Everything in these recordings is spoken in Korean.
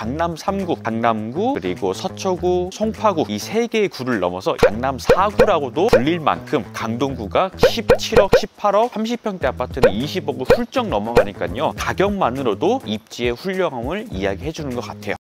강남 3구, 강남구, 그리고 서초구, 송파구 이 3개의 구를 넘어서 강남 4구라고도 불릴 만큼 강동구가 17억, 18억, 30평대 아파트는 20억을 훌쩍 넘어가니까요. 가격만으로도 입지의 훌륭함을 이야기해 주는 것 같아요.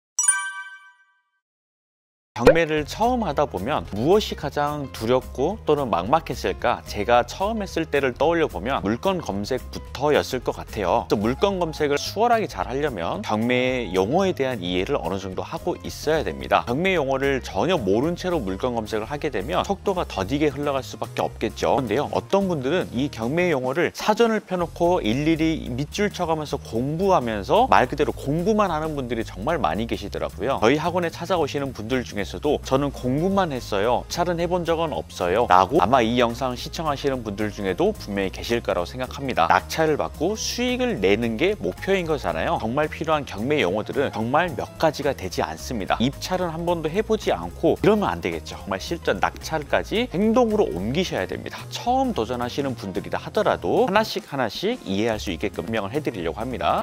경매를 처음 하다 보면 무엇이 가장 두렵고 또는 막막했을까? 제가 처음 했을 때를 떠올려 보면 물건 검색부터였을 것 같아요. 그래서 물건 검색을 수월하게 잘 하려면 경매 용어에 대한 이해를 어느 정도 하고 있어야 됩니다. 경매 용어를 전혀 모른 채로 물건 검색을 하게 되면 속도가 더디게 흘러갈 수밖에 없겠죠. 그런데요, 어떤 분들은 이 경매 용어를 사전을 펴놓고 일일이 밑줄 쳐가면서 공부하면서 말 그대로 공부만 하는 분들이 정말 많이 계시더라고요. 저희 학원에 찾아오시는 분들 중에 저는 공부만 했어요, 낙찰은 해본 적은 없어요 라고 아마 이 영상 시청하시는 분들 중에도 분명히 계실 거라고 생각합니다. 낙찰을 받고 수익을 내는 게 목표인 거잖아요. 정말 필요한 경매 용어들은 정말 몇 가지가 되지 않습니다. 입찰은 한 번도 해보지 않고 이러면 안 되겠죠. 정말 실전 낙찰까지 행동으로 옮기셔야 됩니다. 처음 도전하시는 분들이라 하더라도 하나씩 이해할 수 있게끔 설명을 해드리려고 합니다.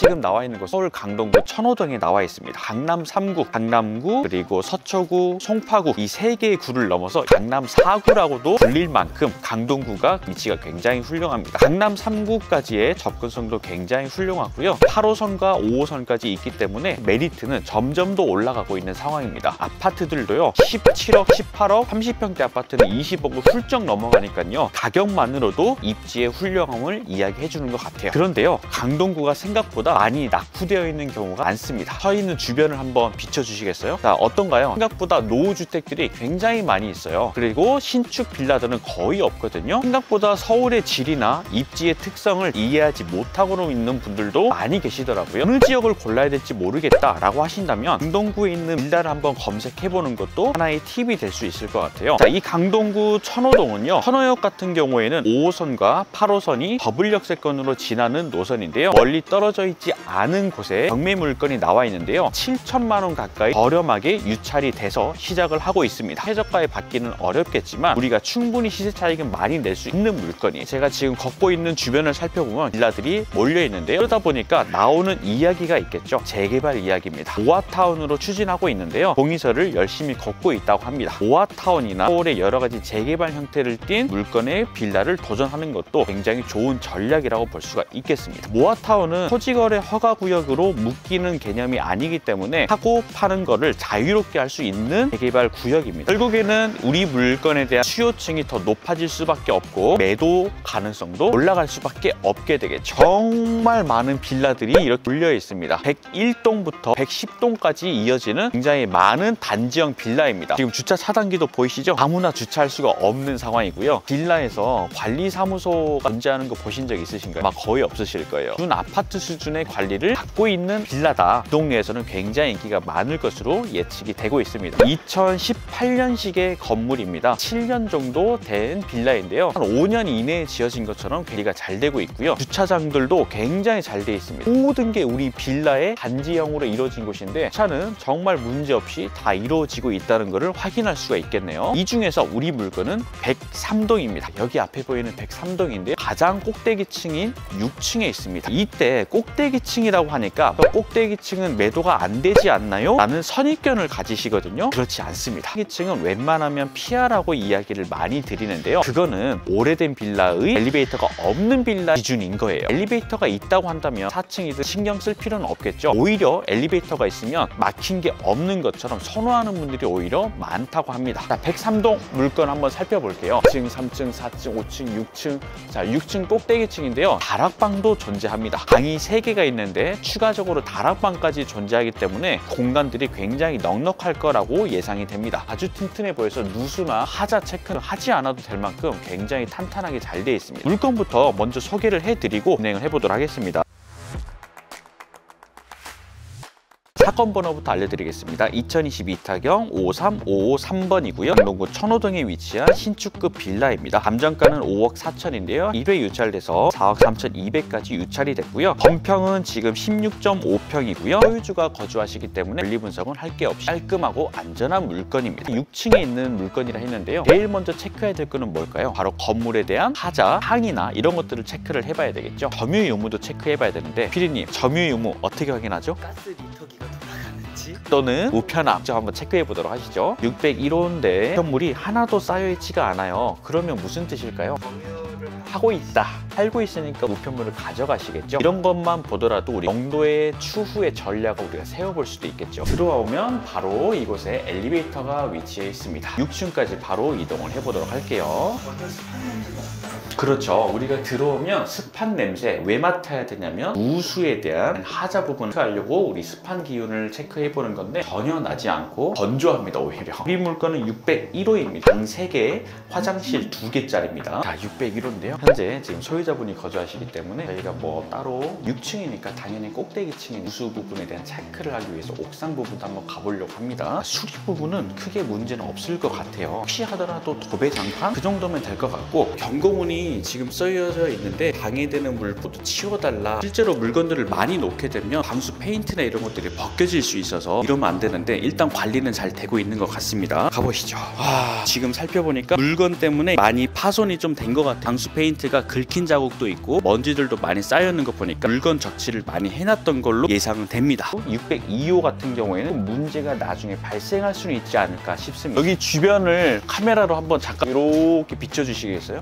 지금 나와 있는 곳 서울 강동구 천호동에 나와 있습니다. 강남 3구, 강남구, 그리고 서초구, 송파구 이 3개의 구를 넘어서 강남 4구라고도 불릴 만큼 강동구가 위치가 굉장히 훌륭합니다. 강남 3구까지의 접근성도 굉장히 훌륭하고요. 8호선과 5호선까지 있기 때문에 메리트는 점점 더 올라가고 있는 상황입니다. 아파트들도요, 17억, 18억, 30평대 아파트는 20억을 훌쩍 넘어가니까요. 가격만으로도 입지의 훌륭함을 이야기해 주는 것 같아요. 그런데요, 강동구가 생각보다 많이 낙후되어 있는 경우가 많습니다. 서 있는 주변을 한번 비춰주시겠어요? 자, 어떤가요? 생각보다 노후주택들이 굉장히 많이 있어요. 그리고 신축 빌라들은 거의 없거든요. 생각보다 서울의 질이나 입지의 특성을 이해하지 못하고 있는 분들도 많이 계시더라고요. 어느 지역을 골라야 될지 모르겠다라고 하신다면 강동구에 있는 빌라를 한번 검색해보는 것도 하나의 팁이 될 수 있을 것 같아요. 자, 이 강동구 천호동은요, 천호역 같은 경우에는 5호선과 8호선이 더블역세권으로 지나는 노선인데요. 멀리 떨어져 있지 않은 곳에 경매 물건이 나와 있는데요, 7천만 원 가까이 저렴하게 유찰이 돼서 시작을 하고 있습니다. 최저가에 받기는 어렵겠지만 우리가 충분히 시세 차익은 많이 낼 수 있는 물건이에요. 제가 지금 걷고 있는 주변을 살펴보면 빌라들이 몰려 있는데요, 그러다 보니까 나오는 이야기가 있겠죠. 재개발 이야기입니다. 모아타운으로 추진하고 있는데요, 동의서를 열심히 걷고 있다고 합니다. 모아타운이나 서울의 여러 가지 재개발 형태를 띈 물건의 빌라를 도전하는 것도 굉장히 좋은 전략이라고 볼 수가 있겠습니다. 모아타운은 토지거래 허가구역으로 묶이는 개념이 아니기 때문에 사고 파는 거를 자유롭게 할 수 있는 재개발 구역입니다. 결국에는 우리 물건에 대한 수요층이 더 높아질 수밖에 없고 매도 가능성도 올라갈 수밖에 없게 되겠죠. 정말 많은 빌라들이 이렇게 몰려 있습니다. 101동부터 110동까지 이어지는 굉장히 많은 단지형 빌라입니다. 지금 주차 차단기도 보이시죠? 아무나 주차할 수가 없는 상황이고요. 빌라에서 관리사무소가 존재하는 거 보신 적 있으신가요? 아마 거의 없으실 거예요. 준 아파트 수준의 관리를 받고 있는 빌라다. 이 동네에서는 굉장히 인기가 많을 것으로 예측이 되고 있습니다. 2018년식의 건물입니다. 7년 정도 된 빌라인데요, 한 5년 이내에 지어진 것처럼 관리가 잘 되고 있고요. 주차장들도 굉장히 잘 돼 있습니다. 모든 게 우리 빌라의 단지형으로 이루어진 곳인데 주차는 정말 문제없이 다 이루어지고 있다는 것을 확인할 수가 있겠네요. 이 중에서 우리 물건은 103동입니다. 여기 앞에 보이는 103동인데요, 가장 꼭대기층인 6층에 있습니다. 이때 꼭대기층이라고 하니까 꼭대기층은 매도가 안 되지 않나요? 라는 선입견을 가지시거든요. 그렇지 않습니다. 꼭대기층은 웬만하면 피하라고 이야기를 많이 드리는데요, 그거는 오래된 빌라의 엘리베이터가 없는 빌라 기준인 거예요. 엘리베이터가 있다고 한다면 4층이든 신경 쓸 필요는 없겠죠. 오히려 엘리베이터가 있으면 막힌 게 없는 것처럼 선호하는 분들이 오히려 많다고 합니다. 자, 103동 물건 한번 살펴볼게요. 2층, 3층, 4층, 5층, 6층. 자, 6층 꼭대기층인데요, 다락방도 존재합니다. 방이 3개가 있는데 추가적으로 다락방까지 존재하기 때문에 공간들이 굉장히 넉넉할 거라고 예상이 됩니다. 아주 튼튼해 보여서 누수나 하자 체크는 하지 않아도 될 만큼 굉장히 탄탄하게 잘 되어 있습니다. 물건부터 먼저 소개를 해드리고 진행을 해보도록 하겠습니다. 사건 번호부터 알려드리겠습니다. 2022 타경 53553번이고요. 강동구 천호동에 위치한 신축급 빌라입니다. 감정가는 5억 4천인데요. 1회 유찰돼서 4억 3,200까지 유찰이 됐고요. 건평은 지금 16.5평이고요. 소유주가 거주하시기 때문에 권리 분석은 할 게 없이 깔끔하고 안전한 물건입니다. 6층에 있는 물건이라 했는데요. 제일 먼저 체크해야 될 거는 뭘까요? 바로 건물에 대한 하자, 항이나 이런 것들을 체크를 해봐야 되겠죠. 점유 유무도 체크해봐야 되는데 피디님, 점유 유무 어떻게 확인하죠? 가스 리터기가 돌아가는지 또는 우편함 한번 체크해 보도록 하시죠. 601호인데 우편물이 하나도 쌓여있지가 않아요. 그러면 무슨 뜻일까요? 점유를 하고 있다, 살고 있으니까 우편물을 가져가시겠죠. 이런 것만 보더라도 우리 정도의 추후의 전략을 우리가 세워볼 수도 있겠죠. 들어오면 바로 이곳에 엘리베이터가 위치해 있습니다. 6층까지 바로 이동을 해보도록 할게요. 그렇죠. 우리가 들어오면 습한 냄새 왜 맡아야 되냐면 우수에 대한 하자 부분을 체크하려고 우리 습한 기운을 체크해 보는 건데 전혀 나지 않고 건조합니다. 오히려 우리 물건은 601호입니다. 방 3개, 화장실 2개짜리입니다. 자, 601호인데요. 현재 지금 소유자분이 거주하시기 때문에 저희가 뭐 따로 6층이니까 당연히 꼭대기층인 우수 부분에 대한 체크를 하기 위해서 옥상 부분도 한번 가보려고 합니다. 수리 부분은 크게 문제는 없을 것 같아요. 혹시 하더라도 도배장판 그 정도면 될 것 같고, 경고문이 지금 써져 있는데 방해되는 물 모두 치워달라. 실제로 물건들을 많이 놓게 되면 방수 페인트나 이런 것들이 벗겨질 수 있어서 이러면 안 되는데 일단 관리는 잘 되고 있는 것 같습니다. 가보시죠. 지금 살펴보니까 물건 때문에 많이 파손이 좀 된 것 같아요. 방수 페인트가 긁힌 자국도 있고 먼지들도 많이 쌓여있는 거 보니까 물건 적치를 많이 해놨던 걸로 예상은 됩니다. 602호 같은 경우에는 문제가 나중에 발생할 수는 있지 않을까 싶습니다. 여기 주변을 카메라로 한번 잠깐 이렇게 비춰주시겠어요?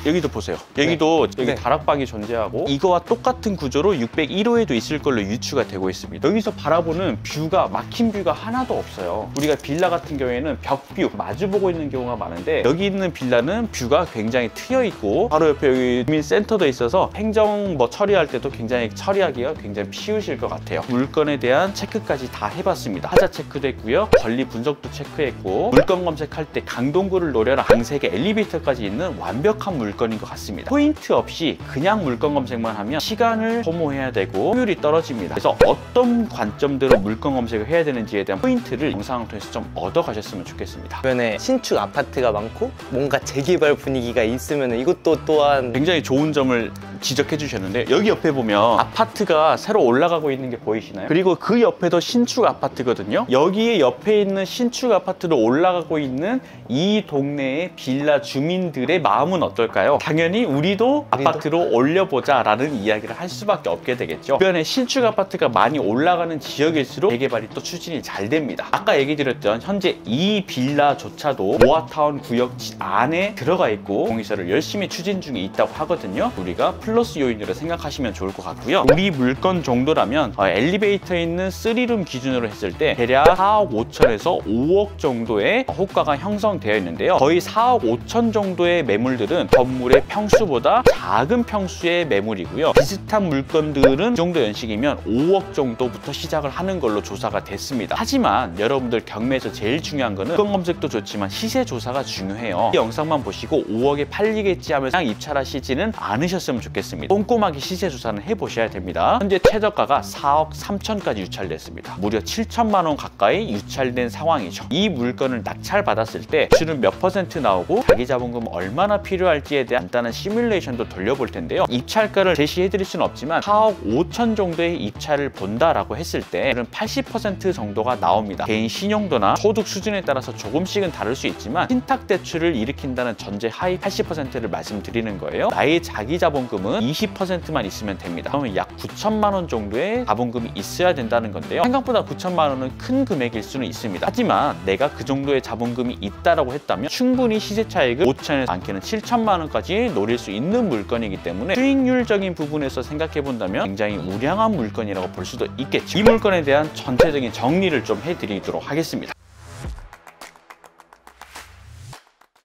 여기도 보세요. 여기도 여기 네. 다락방이 존재하고 이거와 똑같은 구조로 601호에도 있을 걸로 유추가 되고 있습니다. 여기서 바라보는 뷰가 막힌 뷰가 하나도 없어요. 우리가 빌라 같은 경우에는 벽뷰 마주보고 있는 경우가 많은데 여기 있는 빌라는 뷰가 굉장히 트여 있고 바로 옆에 여기 주민센터도 있어서 행정 뭐 처리할 때도 굉장히 처리하기가 굉장히 쉬우실 것 같아요. 물건에 대한 체크까지 다 해봤습니다. 하자 체크도 했고요. 권리 분석도 체크했고 물건 검색할 때 강동구를 노려라 방 3개 엘리베이터까지 있는 완벽한 물건인 것 같습니다. 포인트 없이 그냥 물건 검색만 하면 시간을 소모해야 되고 효율이 떨어집니다. 그래서 어떤 관점대로 물건 검색을 해야 되는지에 대한 포인트를 영상을 통해서 좀 얻어가셨으면 좋겠습니다. 주변에 신축 아파트가 많고 뭔가 재개발 분위기가 있으면 이것도 또한 굉장히 좋은 점을 지적해 주셨는데 여기 옆에 보면 아파트가 새로 올라가고 있는 게 보이시나요? 그리고 그 옆에도 신축 아파트거든요. 여기에 옆에 있는 신축 아파트로 올라가고 있는 이 동네의 빌라 주민들의 마음은 어떨까요? 당연히 우리도 아파트로 올려보자 라는 이야기를 할 수밖에 없게 되겠죠. 주변에 신축 아파트가 많이 올라가는 지역일수록 재개발이 또 추진이 잘 됩니다. 아까 얘기 드렸던 현재 이 빌라조차도 모아타운 구역 안에 들어가 있고 공시설을 열심히 추진 중에 있다고 하거든요. 우리가 플러스 요인으로 생각하시면 좋을 것 같고요. 우리 물건 정도라면 엘리베이터에 있는 3룸 기준으로 했을 때 대략 4억 5천에서 5억 정도의 호가가 형성되어 있는데요. 거의 4억 5천 정도의 매물들은 건물의 평수보다 작은 평수의 매물이고요. 비슷한 물건들은 이 정도 연식이면 5억 정도부터 시작을 하는 걸로 조사가 됐습니다. 하지만 여러분들 경매에서 제일 중요한 거는 물건 검색도 좋지만 시세 조사가 중요해요. 이 영상만 보시고 5억에 팔리겠지 하면서 그냥 입찰하시지는 않으셨으면 좋겠습니다. 꼼꼼하게 시세 조사는 해보셔야 됩니다. 현재 최저가가 4억 3천까지 유찰됐습니다. 무려 7천만 원 가까이 유찰된 상황이죠. 이 물건을 낙찰받았을 때 주는 몇 % 나오고 자기 자본금 얼마나 필요할지에 대한 간단한 시뮬레이션도 돌려볼 텐데요. 입찰가를 제시해드릴 수는 없지만 4억 5천 정도의 입찰을 본다라고 했을 때 80% 정도가 나옵니다. 개인 신용도나 소득 수준에 따라서 조금씩은 다를 수 있지만 신탁 대출을 일으킨다는 전제 하위 80%를 말씀드리는 거예요. 나의 자기 자본금은 20%만 있으면 됩니다. 그러면 약 9천만 원 정도의 자본금이 있어야 된다는 건데요. 생각보다 9천만 원은 큰 금액일 수는 있습니다. 하지만 내가 그 정도의 자본금이 있다라고 했다면 충분히 시세 차익을 5천에서 많게는 7천만 원까지 노릴 수 있는 물건이기 때문에 수익률적인 부분에서 생각해 본다면 굉장히 우량한 물건이라고 볼 수도 있겠죠. 이 물건에 대한 전체적인 정리를 좀 해드리도록 하겠습니다.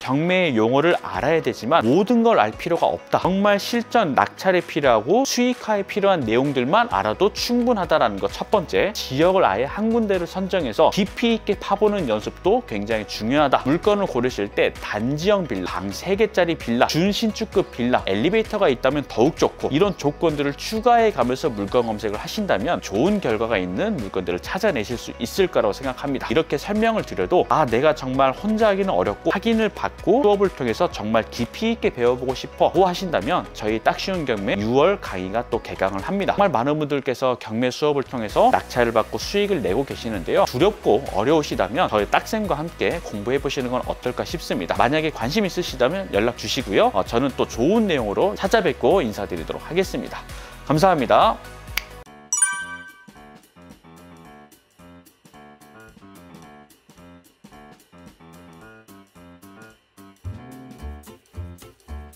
경매의 용어를 알아야 되지만 모든 걸 알 필요가 없다. 정말 실전 낙찰에 필요하고 수익화에 필요한 내용들만 알아도 충분하다라는 것 첫 번째. 지역을 아예 한 군데를 선정해서 깊이 있게 파보는 연습도 굉장히 중요하다. 물건을 고르실 때 단지형 빌라, 방 3개짜리 빌라, 준신축급 빌라, 엘리베이터가 있다면 더욱 좋고, 이런 조건들을 추가해 가면서 물건 검색을 하신다면 좋은 결과가 있는 물건들을 찾아내실 수 있을 거라고 생각합니다. 이렇게 설명을 드려도 내가 정말 혼자 하기는 어렵고 확인을 받고 수업을 통해서 정말 깊이 있게 배워보고 싶어 하신다면 저희 딱 쉬운 경매 6월 강의가 또 개강을 합니다. 정말 많은 분들께서 경매 수업을 통해서 낙찰을 받고 수익을 내고 계시는데요. 두렵고 어려우시다면 저희 딱쌤과 함께 공부해 보시는 건 어떨까 싶습니다. 만약에 관심 있으시다면 연락 주시고요. 저는 또 좋은 내용으로 찾아뵙고 인사드리도록 하겠습니다. 감사합니다.